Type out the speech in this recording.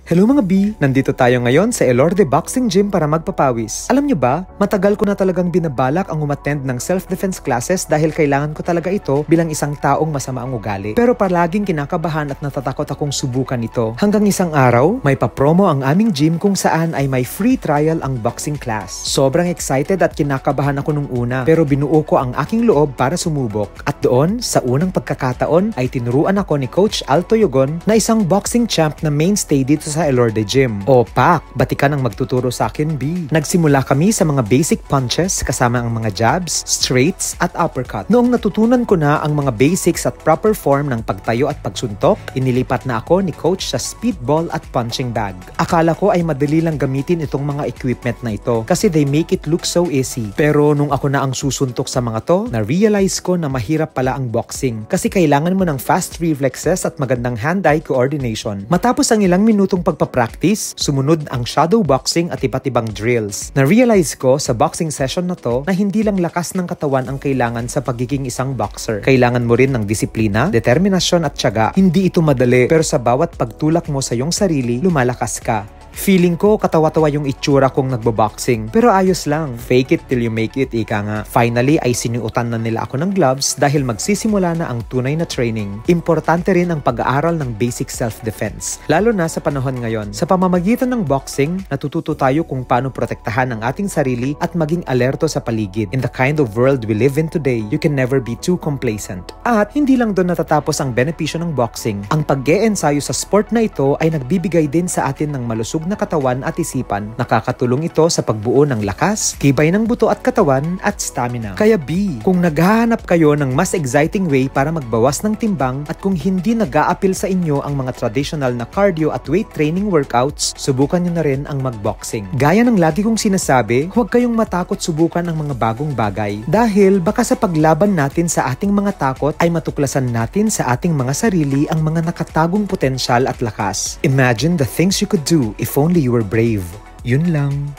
Hello mga B! Nandito tayo ngayon sa Elorde Boxing Gym para magpapawis. Alam nyo ba, matagal ko na talagang binabalak ang umattend ng self-defense classes dahil kailangan ko talaga ito bilang isang taong masama ang ugali. Pero palaging kinakabahan at natatakot akong subukan ito. Hanggang isang araw, may papromo ang aming gym kung saan ay may free trial ang boxing class. Sobrang excited at kinakabahan ako nung una, pero binuo ko ang aking loob para sumubok. At doon, sa unang pagkakataon ay tinuruan ako ni Coach Alto Yogon na isang boxing champ na mainstay dito sa Elorde Gym. O Pak, batikan ang magtuturo sa akin, B. Nagsimula kami sa mga basic punches kasama ang mga jabs, straights at uppercut. Noong natutunan ko na ang mga basics at proper form ng pagtayo at pagsuntok, inilipat na ako ni Coach sa speedball at punching bag. Akala ko ay madali lang gamitin itong mga equipment na ito kasi they make it look so easy. Pero nung ako na ang susuntok sa mga to, na-realize ko na mahirap pala ang boxing kasi kailangan mo ng fast reflexes at magandang hand-eye coordination. Matapos ang ilang minutong pagpapractice, sumunod ang shadow boxing at iba't ibang drills. Na-realize ko sa boxing session na to na hindi lang lakas ng katawan ang kailangan sa pagiging isang boxer. Kailangan mo rin ng disiplina, determinasyon at tiyaga. Hindi ito madali, pero sa bawat pagtulak mo sa iyong sarili, lumalakas ka. Feeling ko katawa-tawa yung itsura kong nagbo-boxing. Pero ayos lang. Fake it till you make it, ika nga. Finally ay sinuotan na nila ako ng gloves dahil magsisimula na ang tunay na training. Importante rin ang pag-aaral ng basic self-defense. Lalo na sa panahon ngayon. Sa pamamagitan ng boxing, natututo tayo kung paano protektahan ang ating sarili at maging alerto sa paligid. In the kind of world we live in today, you can never be too complacent. At hindi lang doon natatapos ang benepisyo ng boxing. Ang pag-e-ensayo sa sport na ito ay nagbibigay din sa atin ng malusog na katawan at isipan. Nakakatulong ito sa pagbuo ng lakas, tibay ng buto at katawan at stamina. Kaya B, kung naghahanap kayo ng mas exciting way para magbawas ng timbang at kung hindi nag-a-appeal sa inyo ang mga traditional na cardio at weight training workouts, subukan nyo na rin ang magboxing. Gaya ng lagi kong sinasabi, huwag kayong matakot subukan ang mga bagong bagay dahil baka sa paglaban natin sa ating mga takot ay matuklasan natin sa ating mga sarili ang mga nakatagong potensyal at lakas. Imagine the things you could do if only you were brave. Yun lang.